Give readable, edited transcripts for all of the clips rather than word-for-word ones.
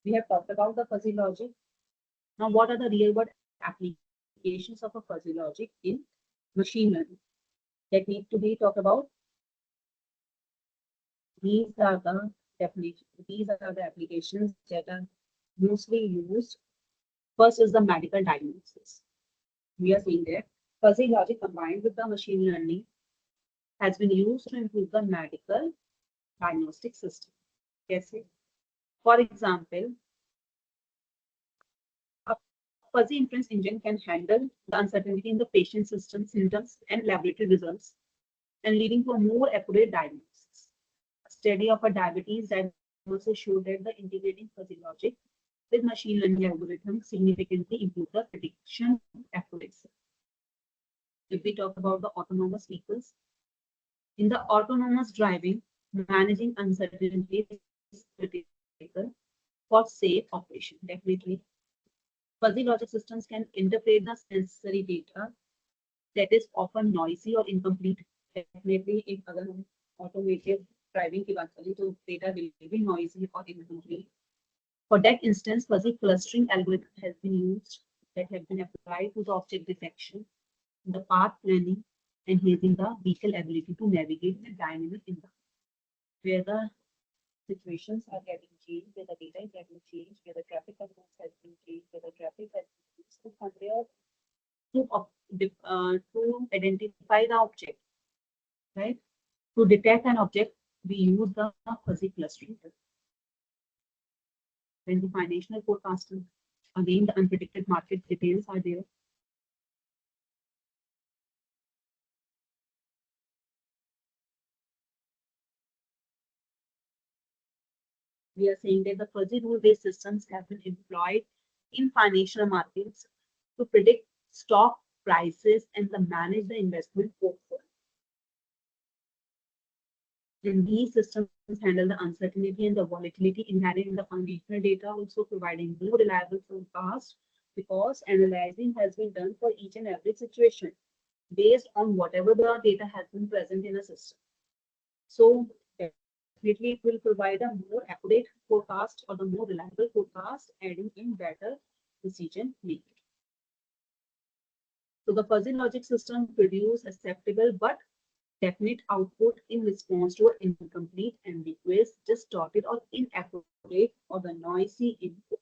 We have talked about the fuzzy logic. Now, what are the real world applications of a fuzzy logic in machine learning that need to be talked about? These are the these are the applications that are mostly used. First is the medical diagnosis. We are seeing that fuzzy logic combined with the machine learning has been used to improve the medical diagnostic system. Yes. For example, a fuzzy inference engine can handle the uncertainty in the patient system, symptoms, and laboratory results, and leading to a more accurate diagnosis. A study of a diabetes diagnosis showed that the integrating fuzzy logic with machine learning algorithms significantly improved the prediction accuracy. If we talk about the autonomous vehicles, in the autonomous driving, managing uncertainty is critical for safe operation. Definitely, fuzzy logic systems can interpret the sensory data that is often noisy or incomplete. Definitely, if अगर हम automated driving की बात करें, तो data will be noisy or incomplete. For that instance, fuzzy clustering algorithm has been used that have been applied to the object detection, the path planning, enhancing the vehicle ability to navigate the dynamic environment, where the situations are getting changed, where the data is getting changed, where the traffic controls has been changed, where the traffic has been used to compare to identify the object, right? To detect an object, we use the fuzzy clustering. Then the financial forecasting, again, the unpredicted market details are there. We are saying that the fuzzy rule-based systems have been employed in financial markets to predict stock prices and to manage the investment portfolio. And these systems handle the uncertainty and the volatility inherent in the foundational data, also providing more reliable forecast because analyzing has been done for each and every situation based on whatever the data has been present in a system. So definitely it will provide a more accurate forecast or the more reliable forecast, adding in better decision making. So the fuzzy logic system produce acceptable but definite output in response to an incomplete, ambiguous, distorted, or inaccurate or the noisy input.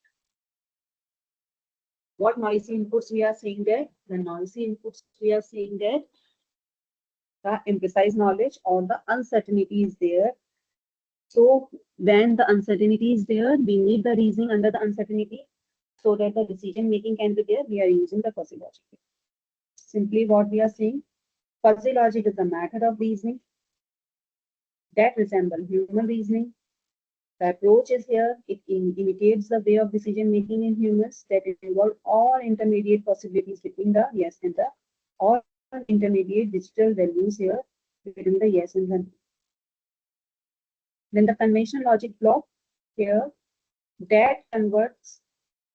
What noisy inputs we are saying there? The noisy inputs we are saying that the imprecise knowledge or the uncertainty is there. So when the uncertainty is there, we need the reasoning under the uncertainty so that the decision making can be there. We are using the fuzzy logic. Simply what we are saying, fuzzy logic is a method of reasoning that resembles human reasoning. The approach is here, it imitates the way of decision making in humans that involve all intermediate possibilities between the yes and the all intermediate digital values here between the yes and the no. Then the conventional logic block here that converts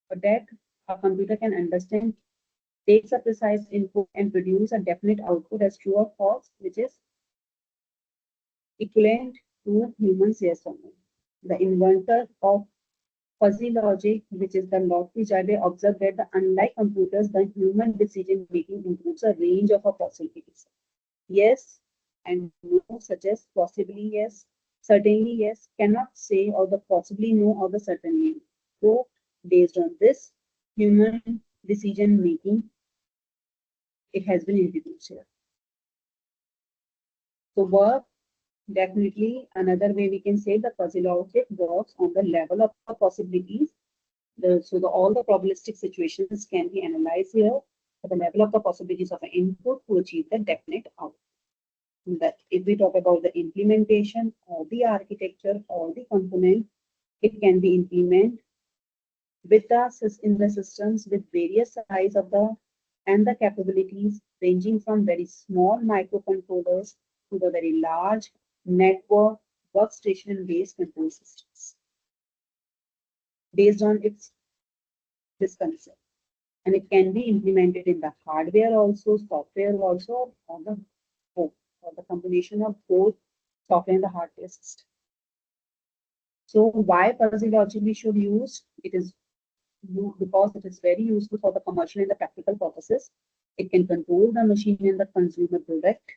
or that a computer can understand, takes a precise input and produce a definite output as true or false, which is equivalent to humans yes or no. The inventor of fuzzy logic, which is the Lockheed observed that unlike computers, the human decision making includes a range of possibilities. Yes and no, such as possibly yes, certainly yes, cannot say, or the possibly no, or the certainly no. So, based on this human decision making, it has been introduced here. So, work definitely another way we can say the fuzzy logic works on the level of the possibilities. All the probabilistic situations can be analyzed here at the level of the possibilities of an input to achieve the definite output. That if we talk about the implementation or the architecture or the component, it can be implemented with the in the systems with various size of the and the capabilities ranging from very small microcontrollers to the very large network workstation based control systems based on its this concept. And it can be implemented in the hardware also, software also, or the both, or the combination of both software and the hardware system. So why fuzzy logic we should use? It is because it is very useful for the commercial and the practical purposes. It can control the machine and the consumer product.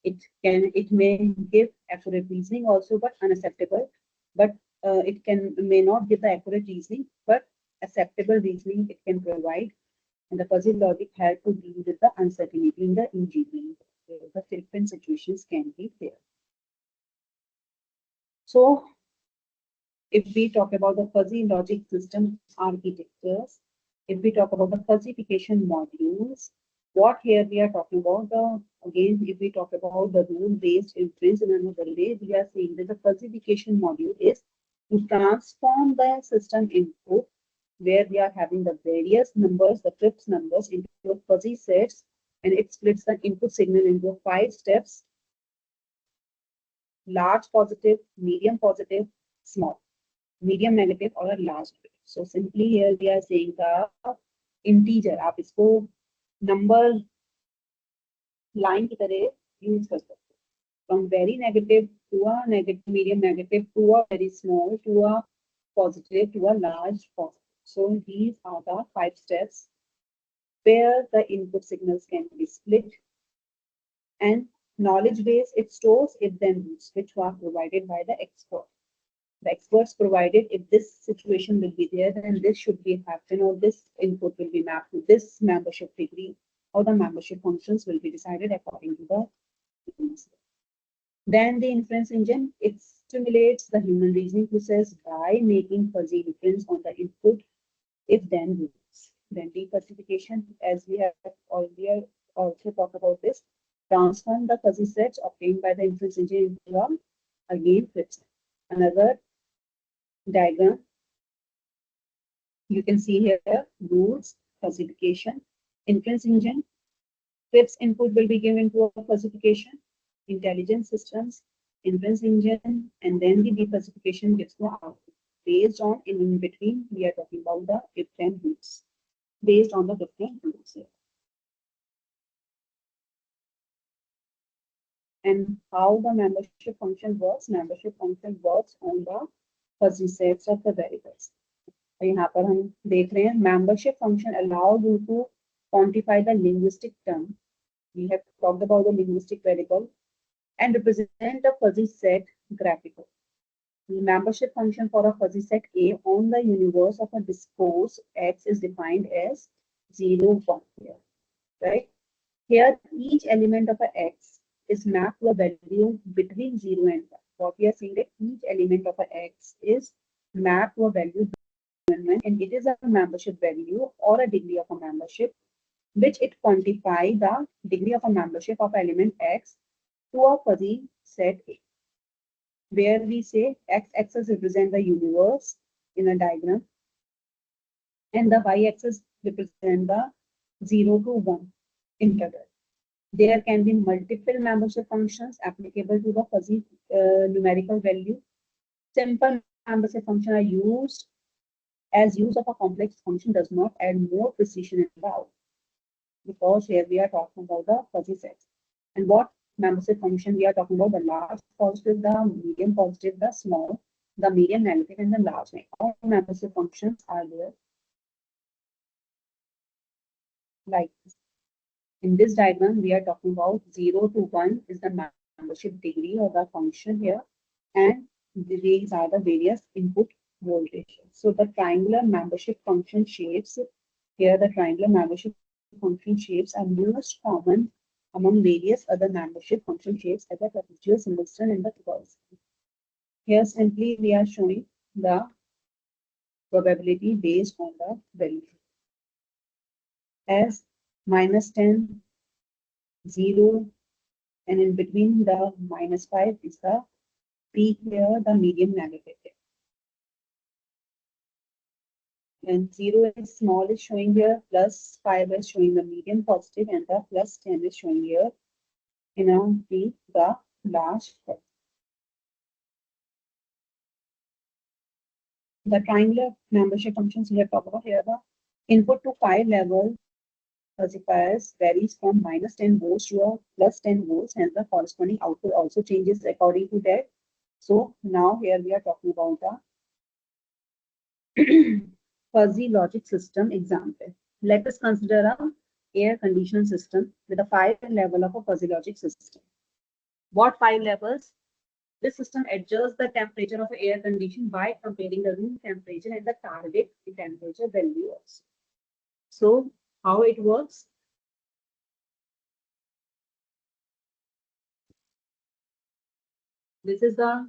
It may give accurate reasoning also, but unacceptable. But may not give the accurate reasoning, but acceptable reasoning it can provide. And the fuzzy logic help to deal with the uncertainty in the engineering. The different situations can be there. So if we talk about the fuzzy logic system architectures, if we talk about the fuzzification modules, what here we are talking about again, if we talk about the rule-based inference in another way, we are saying that the fuzzification module is to transform the system input where we are having the various numbers, the Cripps numbers into fuzzy sets, and it splits the input signal into 5 steps: large positive, medium positive, small, medium negative और a large negative. So simply here we are saying the integer, आप इसको number line की तरह use कर सकते हो. From very negative to a negative, medium negative to a very small to a positive to a large positive. So these are the 5 steps where the input signals can be split, and knowledge base it stores if then rules which were provided by the expert. The experts provided if this situation will be there, then this should be happen, or this input will be mapped to this membership degree, or the membership functions will be decided according to the rules. Then the inference engine, it stimulates the human reasoning process by making fuzzy inference on the input if then rules. Then defuzzification, as we have earlier also talked about this, transform the fuzzy sets obtained by the inference engine into a again Cripps. Another diagram you can see here: rules, fuzzification, inference engine. Cripps input will be given to a fuzzification, intelligent systems, inference engine, and then the defuzzification gives the output. Based on in between, we are talking about the different rules. Based on the different rules here. And how the membership function works? Membership function works on the fuzzy sets of the variables. यहाँ पर हम देख रहे हैं membership function allow you to quantify the linguistic term. We have talked about the linguistic variable and represent a fuzzy set graphically. The membership function for a fuzzy set A on the universe of a discourse X is defined as 0, 1 here, right? Here, each element of a X is mapped to a value between 0 and 1. What we are saying that each element of a X is mapped to a value, and it is a membership value or a degree of a membership, which it quantify the degree of a membership of element X to a fuzzy set A, where we say x-axis represent the universe in a diagram, and the y-axis represent the 0 to 1 interval. There can be multiple membership functions applicable to the fuzzy numerical value. Simple membership functions are used as use of a complex function does not add more precision in the output, because here we are talking about the fuzzy sets. And what membership function we are talking about? The large positive, the medium positive, the small, the medium negative, and the large negative. All membership functions are there like this. In this diagram, we are talking about 0 to 1 is the membership degree of the function here, and these are the various input voltages. So the triangular membership function shapes, here the triangular membership function shapes are most common among various other membership function shapes as a trapezoid, singleton, and the curves. Here simply we are showing the probability based on the value. As -10, 0, and in between the -5 is the peak here, the medium negative. And 0 is small is showing here, +5 is showing the medium positive, and the +10 is showing here in a peak, the large curve. The triangular membership functions we have talked about here, the input to 5 level classifiers varies from -10 volts to a +10 volts, and the corresponding output also changes according to that. So now here we are talking about the Fuzzy logic system example. Let us consider a air conditioned system with a 5 level of a fuzzy logic system. What 5 levels? This system adjusts the temperature of air condition by comparing the room temperature and the target temperature value also. So how it works? This is the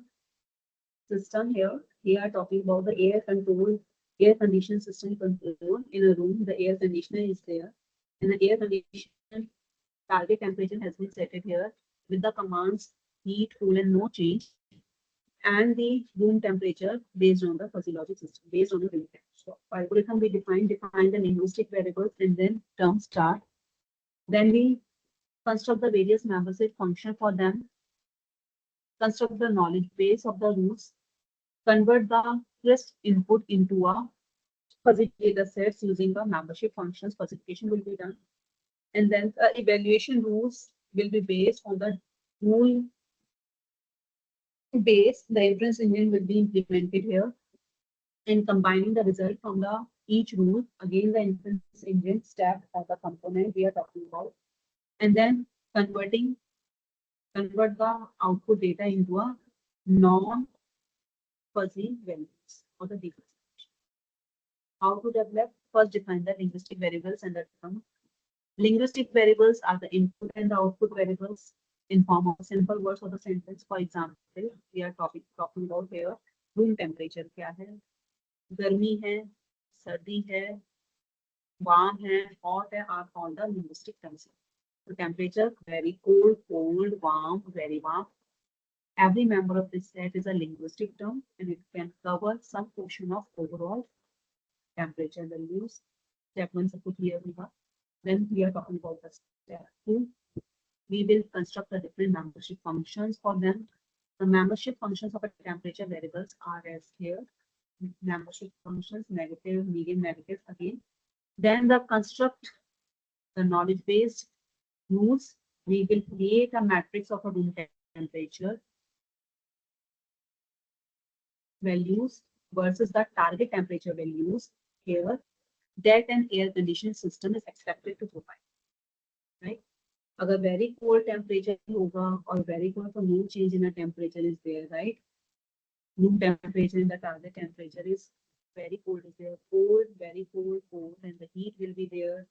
system here. We are talking about the air conditioned system control in a room. The air conditioner is there, and the air condition target temperature has been set here with the commands heat, cool, and no change, and the room temperature based on the fuzzy logic system, based on the room temperature. So algorithm we define the linguistic variables and then term start. Then we construct the various membership function for them, construct the knowledge base of the rules, convert the crisp input into a fuzzy data sets using the membership functions. Specification will be done, and then the evaluation rules will be based on the rule base. The inference engine will be implemented here, and combining the result from the each rule, again the inference engine step or the component we are talking about, and then convert the output data into a non-fuzzy values or the defuzzification. How to develop? First, define the linguistic variables and the term. Linguistic variables are the input and the output variables in form of simple words or the sentence. For example, we are talking about here room temperature क्या है, गर्मी है, सर्दी है, warm है, hot है, are all the linguistic terms. So temperature, very cold, cold, warm, very warm. Every member of this set is a linguistic term, and it can cover some portion of overall temperature values. Step one, put here we have. Then we are talking about the step two. We will construct the different membership functions for them. The membership functions of a temperature variables are as here. Membership functions, negative, medium, negative again. Then the construct the knowledge based rules. We will create a matrix of a room temperature values versus the target temperature values here that an air conditioned system is expected to provide, right? अगर very cold temperature होगा और very cold, so no change in the temperature is there, right? Room temperature and the target temperature is very cold is there, cold, very cold, cold, and the heat will be there,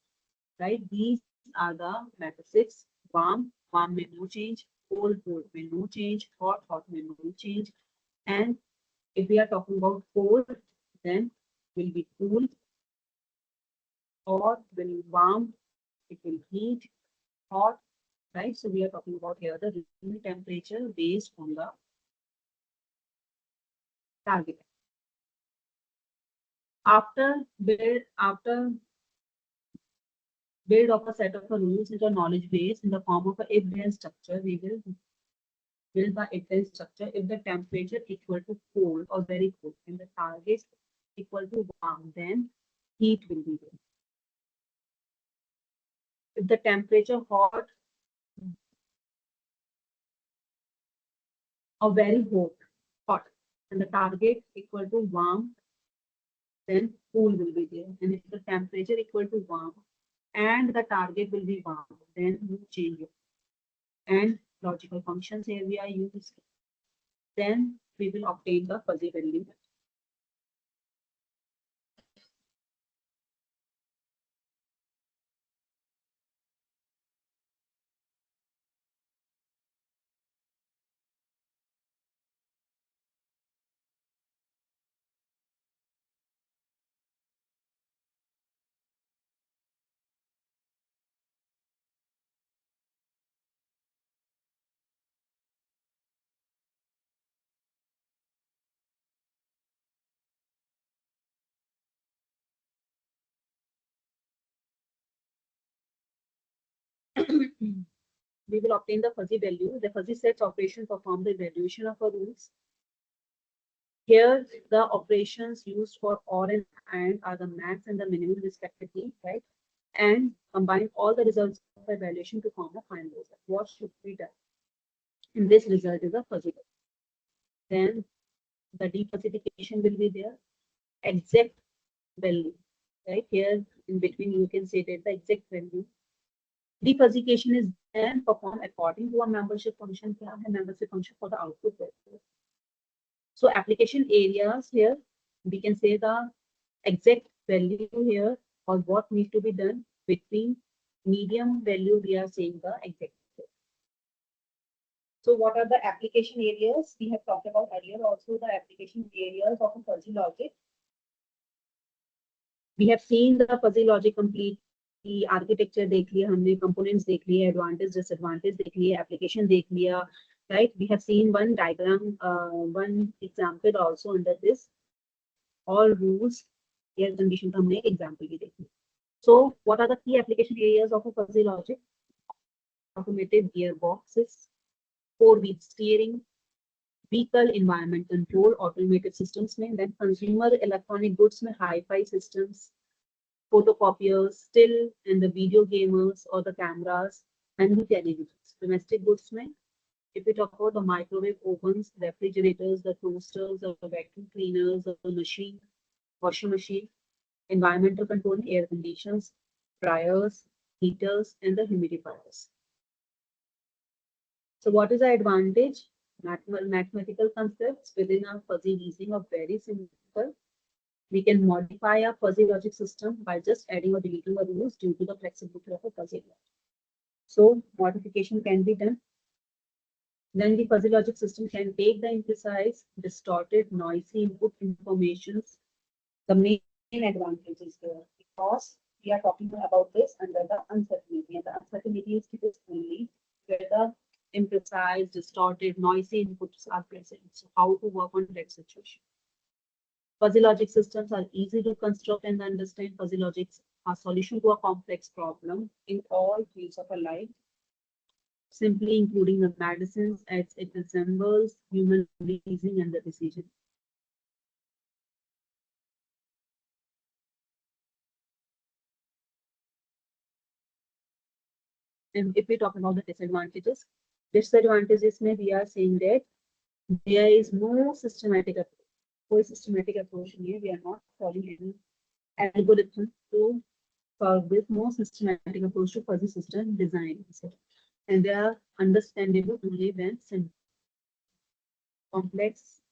right? These are the matrices. Warm, warm may no change, cold, cold may no change, hot, hot may no change, and if we are talking about cold, then will be cool, or will warm, it will heat, hot, right? So we are talking about here the room temperature based on the target. After build of a set of rules into a knowledge base in the form of a if-then structure, we will build the if-then structure if the temperature equal to cold or very cold and the target equal to warm, then heat will be there. If the temperature hot or very hot, and the target equal to warm, then cool will be there. And if the temperature equal to warm and the target will be warm, then you change it. And logical functions here we are using. Then we will obtain the fuzzy value. We will obtain the fuzzy value. The fuzzy sets operation perform the evaluation of our rules. Here, the operations used for or and are the max and the minimum respectively, right? And combine all the results of the evaluation to form a final result. What should be done? And this result is a fuzzy value. Then the defuzzification will be there. exact value, right? Here in between, you can say that the exact value. Defuzzification is then performed according to a membership function. क्या है membership function for the output value? So application areas here, we can say the exact value here or what needs to be done between medium value. We are saying the exact. So what are the application areas? We have talked about earlier also the application areas of a fuzzy logic. We have seen the fuzzy logic complete. Architecture देख लिया हमने, components देख लिए, advantage disadvantage देख लिए, application देख लिया, right? We have seen one diagram, one example also under this. All rules, air condition का हमने example भी देखी. So what are the key application areas of a fuzzy logic? Automated gearboxes, 4-wheel steering, vehicle environment control, automated systems में, then consumer electronic goods में hi-fi systems, photocopiers, still and the video gamers or the cameras and the televisions. Domestic goods में, if we talk about the microwave ovens, refrigerators, the toasters, the vacuum cleaners, the machine, washing machine, environmental control, air conditions, dryers, heaters, and the humidifiers. So what is the advantage? Mathematical concepts within our fuzzy reasoning are very simple. We can modify a fuzzy logic system by just adding or deleting the rules due to the flexibility of a fuzzy logic. So modification can be done. Then the fuzzy logic system can take the imprecise, distorted, noisy input informations. The main advantage is there because we are talking about this under the uncertainty, and the uncertainty is only where the imprecise, distorted, noisy inputs are present. So how to work on that situation? Fuzzy logic systems are easy to construct and understand. Fuzzy logics are solution to a complex problem in all fields of our life, simply including the medicines as it resembles human reasoning and the decision. And if we talk about the disadvantages may we are saying that there is no systematic approach. कोई systematic approach नहीं है. We are not following any algorithm to solve this. No systematic approach to fuzzy system design. And they are understandable only when simple. Complex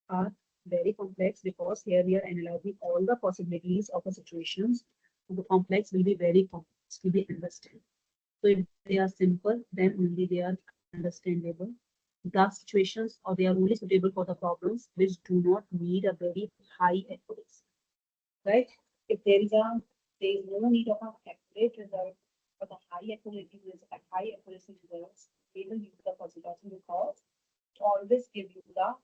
are very complex because here we are analyzing all the possibilities of a situations. So the complex will be very complex to be understood. So if they are simple, then only they are understandable. The situations or they are only suitable for the problems which do not need a very high accuracy, right? If there is no need of an accurate result for the high accuracy results, we will use the fuzzy logic because it always give you the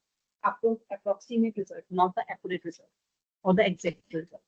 approximate result, not the accurate result or the exact result.